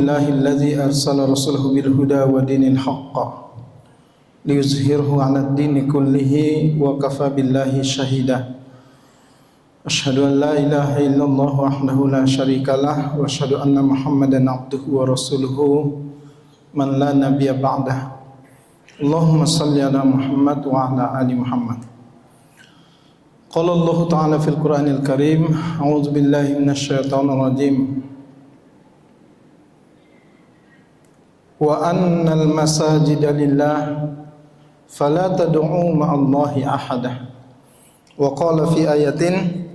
Alhamdulillahilladzi arsala rasulahu bil huda wa dinil haqq liyuzhirahu 'alad dini kullihi wa kafa billahi shahida. Asyhadu an la ilaha illallah wahdahu la syarikalah wa asyhadu anna Muhammadan abduhu wa rasuluhu man la nabiyya ba'dah. Allahumma shalli ala Muhammad wa ala ali Muhammad. Qala Allah ta'ala fil Qur'anil Karim, a'udzu billahi minasy syaithanir rajim. Wa annal masajida lillah fala tad'u ma'allahi ahada. Wa qala fi ayatin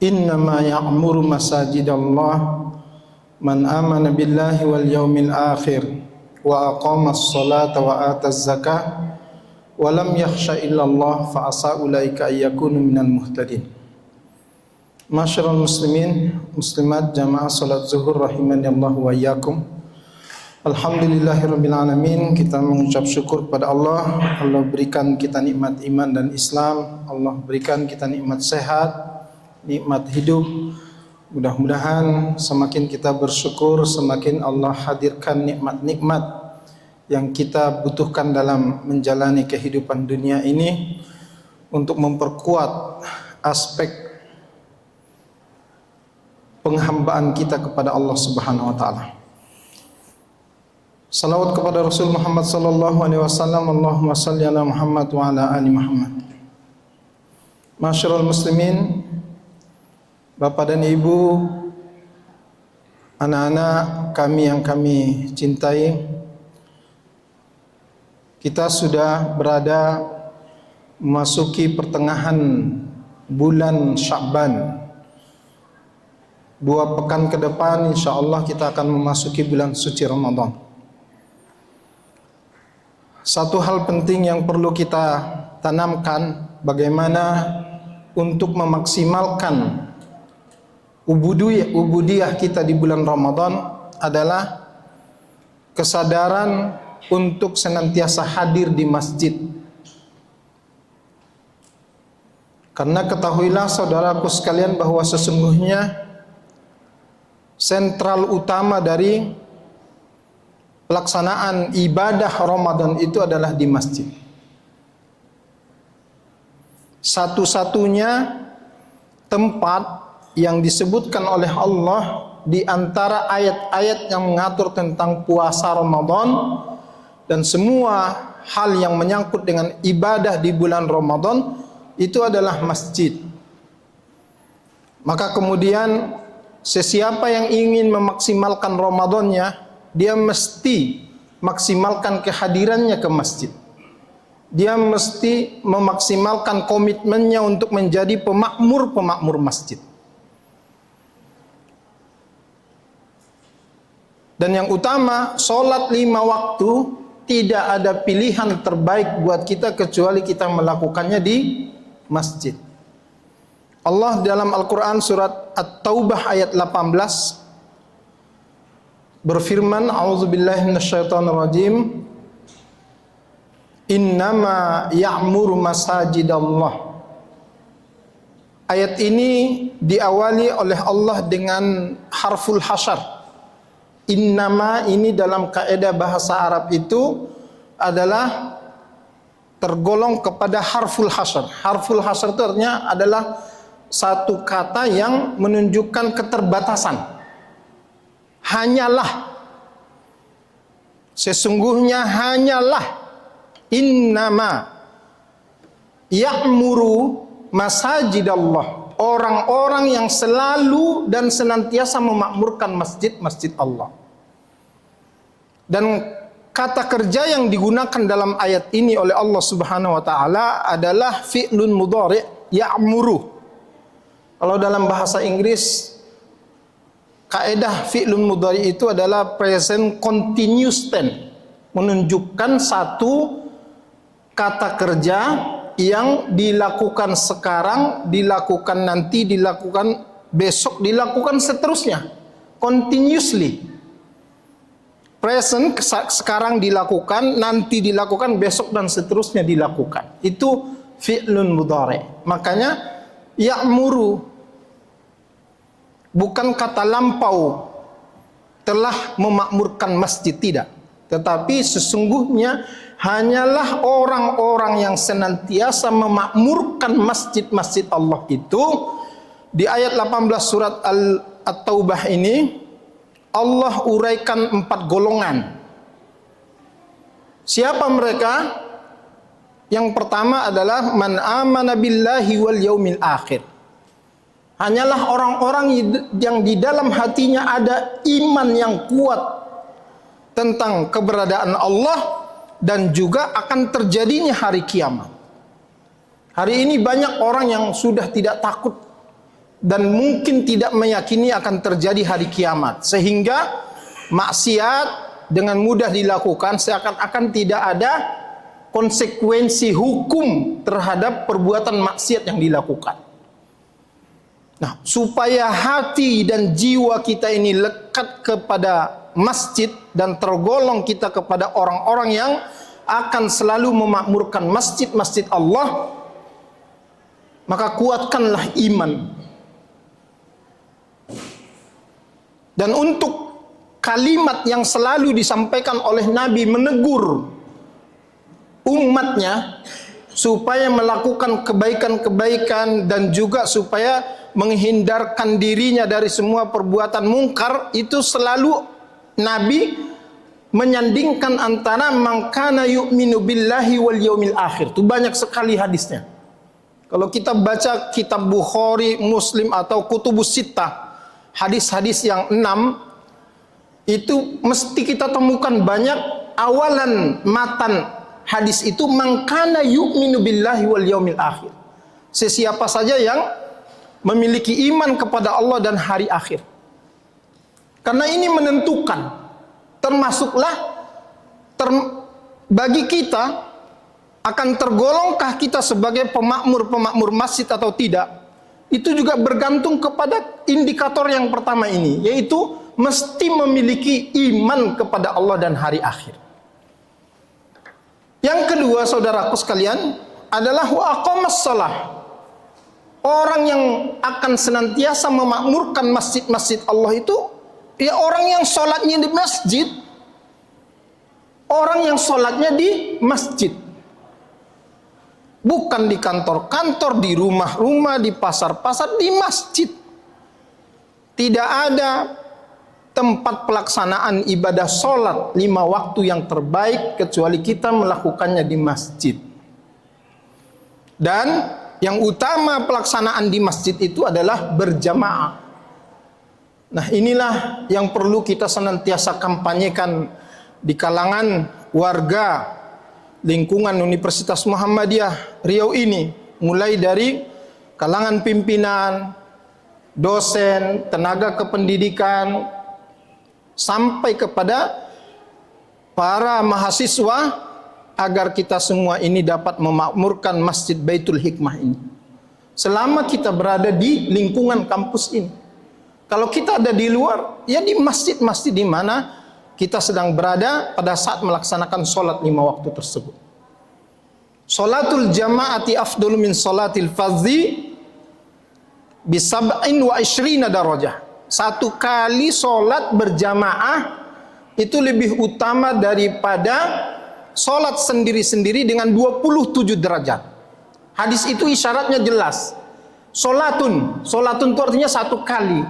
innama ya'muru masajidallah man amana billahi wal yawmil akhir wa aqamas salata wa ataz zakah wa lam yakhsha illallah fa asa ulaika ayyakunu minal muhtadin. Masyarul muslimin, muslimat, jamaah salat zuhur rahimani Allah wa iyyakum. Alhamdulillahirabbil alamin, kita mengucap syukur kepada Allah. Allah berikan kita nikmat iman dan Islam. Allah berikan kita nikmat sehat, nikmat hidup. Mudah-mudahan semakin kita bersyukur, semakin Allah hadirkan nikmat-nikmat yang kita butuhkan dalam menjalani kehidupan dunia ini untuk memperkuat aspek penghambaan kita kepada Allah Subhanahu wa taala. Salawat kepada Rasul Muhammad sallallahu alaihi wasallam. Allahumma shalli ala Muhammad wa ala ali Muhammad. Masyarul muslimin, Bapak dan Ibu, anak-anak kami yang kami cintai, kita sudah berada memasuki pertengahan bulan Sya'ban. 2 pekan ke depan insyaallah kita akan memasuki bulan suci Ramadan. Satu hal penting yang perlu kita tanamkan, bagaimana untuk memaksimalkan ubudiyah kita di bulan Ramadan adalah kesadaran untuk senantiasa hadir di masjid. Karena ketahuilah saudaraku sekalian bahwa sesungguhnya sentral utama dari pelaksanaan ibadah Ramadan itu adalah di masjid. Satu-satunya tempat yang disebutkan oleh Allah di antara ayat-ayat yang mengatur tentang puasa Ramadan dan semua hal yang menyangkut dengan ibadah di bulan Ramadan itu adalah masjid. Maka kemudian sesiapa yang ingin memaksimalkan Ramadannya, dia mesti maksimalkan kehadirannya ke masjid. Dia mesti memaksimalkan komitmennya untuk menjadi pemakmur masjid. Dan yang utama, sholat 5 waktu tidak ada pilihan terbaik buat kita kecuali kita melakukannya di masjid. Allah dalam Al-Quran surat At-Taubah ayat 18 berfirman, a'udzubillahi minasyaitonirrajim, innama ya'muru masajidallah. Ayat ini diawali oleh Allah dengan harful hasyar. Innama ini dalam kaidah bahasa Arab itu adalah tergolong kepada harful hasyar. Harful hasyar itu artinya adalah satu kata yang menunjukkan keterbatasan. Hanyalah, sesungguhnya hanyalah, innama ya'muru masajidallah, orang-orang yang selalu dan senantiasa memakmurkan masjid-masjid Allah. Dan kata kerja yang digunakan dalam ayat ini oleh Allah Subhanahu wa taala adalah fi'lun mudhari' ya'muru. Kalau dalam bahasa Inggris, kaidah fi'lun mudhari itu adalah present continuous tense, menunjukkan satu kata kerja yang dilakukan sekarang, dilakukan nanti, dilakukan besok, dilakukan seterusnya, continuously. Present sekarang dilakukan, nanti dilakukan, besok dan seterusnya dilakukan. Itu fi'lun mudhari. Makanya ya'muru bukan kata lampau telah memakmurkan masjid, tidak. Tetapi sesungguhnya hanyalah orang-orang yang senantiasa memakmurkan masjid-masjid Allah itu. Di ayat 18 surat At-Taubah ini Allah uraikan 4 golongan. Siapa mereka? Yang pertama adalah man amana billahi wal yaumil akhir. Hanyalah orang-orang yang di dalam hatinya ada iman yang kuat tentang keberadaan Allah dan juga akan terjadinya hari kiamat. Hari ini banyak orang yang sudah tidak takut dan mungkin tidak meyakini akan terjadi hari kiamat, sehingga maksiat dengan mudah dilakukan seakan-akan tidak ada konsekuensi hukum terhadap perbuatan maksiat yang dilakukan. Nah, supaya hati dan jiwa kita ini lekat kepada masjid dan tergolong kita kepada orang-orang yang akan selalu memakmurkan masjid-masjid Allah, maka kuatkanlah iman. Dan untuk kalimat yang selalu disampaikan oleh Nabi menegur umatnya supaya melakukan kebaikan-kebaikan dan juga supaya menghindarkan dirinya dari semua perbuatan mungkar, itu selalu Nabi menyandingkan antara man kana yu'minu billahi wal yaumil akhir. Itu banyak sekali hadisnya. Kalau kita baca kitab Bukhari, Muslim atau Kutubus Sittah, hadis-hadis yang 6 itu mesti kita temukan banyak awalan matan hadis itu man kana yu'minu billahi wal yaumil akhir. Sesiapa saja yang memiliki iman kepada Allah dan hari akhir. Karena ini menentukan, termasuklah bagi kita akan tergolongkah kita sebagai pemakmur masjid atau tidak. Itu juga bergantung kepada indikator yang pertama ini, yaitu mesti memiliki iman kepada Allah dan hari akhir. Yang kedua, saudaraku sekalian, adalah wa aqamas shalah. Orang yang akan senantiasa memakmurkan masjid-masjid Allah itu ya orang yang sholatnya di masjid. Orang yang sholatnya di masjid, bukan di kantor-kantor, di rumah-rumah, di pasar-pasar, di masjid. Tidak ada tempat pelaksanaan ibadah sholat 5 waktu yang terbaik kecuali kita melakukannya di masjid. Dan yang utama pelaksanaan di masjid itu adalah berjamaah. Nah, inilah yang perlu kita senantiasa kampanyekan di kalangan warga lingkungan Universitas Muhammadiyah Riau ini, mulai dari kalangan pimpinan, dosen, tenaga kependidikan, sampai kepada para mahasiswa, agar kita semua ini dapat memakmurkan Masjid Baitul Hikmah ini selama kita berada di lingkungan kampus ini. Kalau kita ada di luar, ya di masjid-masjid di mana kita sedang berada pada saat melaksanakan sholat 5 waktu tersebut. Sholatul jama'ati afdalu min sholatil fardhi bisab'in wa ishrina darajah. Satu kali sholat berjamaah itu lebih utama daripada sholat sendiri-sendiri dengan 27 derajat. Hadis itu isyaratnya jelas. Sholatun itu artinya satu kali.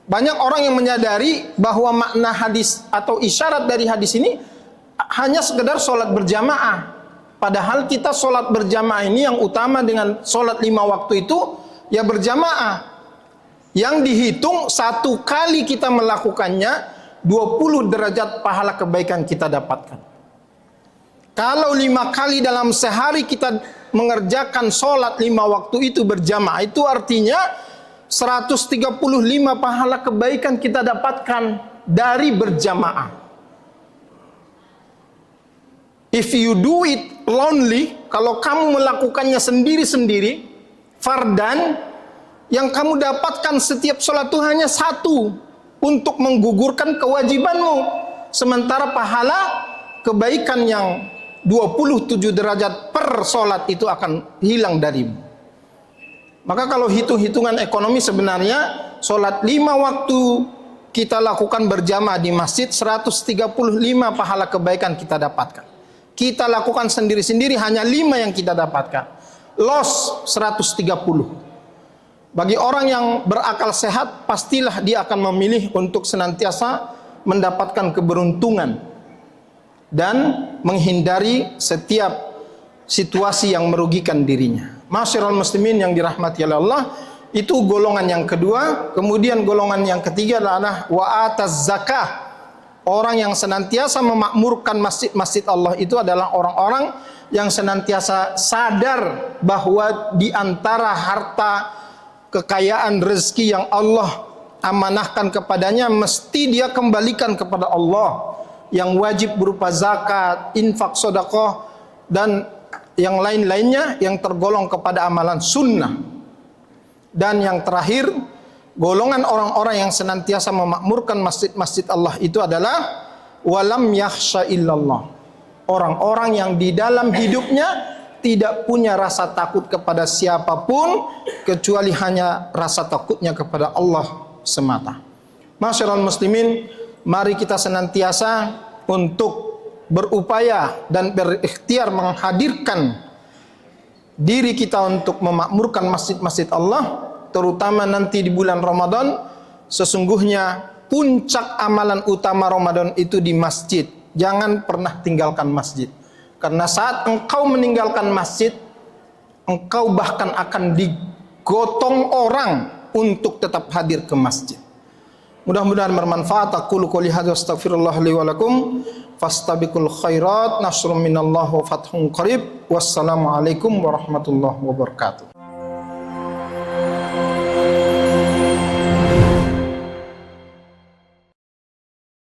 Banyak orang yang menyadari bahwa makna hadis atau isyarat dari hadis ini hanya sekedar sholat berjamaah. Padahal kita sholat berjamaah ini yang utama dengan sholat 5 waktu itu ya berjamaah. Yang dihitung satu kali kita melakukannya 20 derajat pahala kebaikan kita dapatkan. Kalau 5 kali dalam sehari kita mengerjakan sholat 5 waktu itu berjamaah, itu artinya 135 pahala kebaikan kita dapatkan dari berjamaah. If you do it lonely, kalau kamu melakukannya sendiri-sendiri, fardan, yang kamu dapatkan setiap sholat itu hanya 1 untuk menggugurkan kewajibanmu. Sementara pahala kebaikan yang 27 derajat per sholat itu akan hilang darimu. Maka kalau hitung-hitungan ekonomi sebenarnya sholat 5 waktu kita lakukan berjamaah di masjid, 135 pahala kebaikan kita dapatkan. Kita lakukan sendiri-sendiri, hanya 5 yang kita dapatkan. Loss 130. Bagi orang yang berakal sehat, pastilah dia akan memilih untuk senantiasa mendapatkan keberuntungan dan menghindari setiap situasi yang merugikan dirinya. Masyarul muslimin yang dirahmati oleh Allah, itu golongan yang kedua. Kemudian golongan yang ketiga adalah wa'ataz zakah. Orang yang senantiasa memakmurkan masjid-masjid Allah itu adalah orang-orang yang senantiasa sadar bahwa di antara harta kekayaan rezeki yang Allah amanahkan kepadanya mesti dia kembalikan kepada Allah, yang wajib berupa zakat, infak, sedekah dan yang lain-lainnya yang tergolong kepada amalan sunnah. Dan yang terakhir, golongan orang-orang yang senantiasa memakmurkan masjid-masjid Allah itu adalah walam yakhsha illallah. Orang-orang yang di dalam hidupnya tidak punya rasa takut kepada siapapun kecuali hanya rasa takutnya kepada Allah semata. Masyarul muslimin, mari kita senantiasa untuk berupaya dan berikhtiar menghadirkan diri kita untuk memakmurkan masjid-masjid Allah, terutama nanti di bulan Ramadan. Sesungguhnya puncak amalan utama Ramadan itu di masjid. Jangan pernah tinggalkan masjid. Karena saat engkau meninggalkan masjid, engkau bahkan akan digotong orang untuk tetap hadir ke masjid. Mudah-mudahan bermanfaat. Aqulu qouli hadza astaghfirullah li wa lakum fastabiqul khairat, nasrun minallah wa fathun qarib. Wassalamualaikum warahmatullahi wabarakatuh.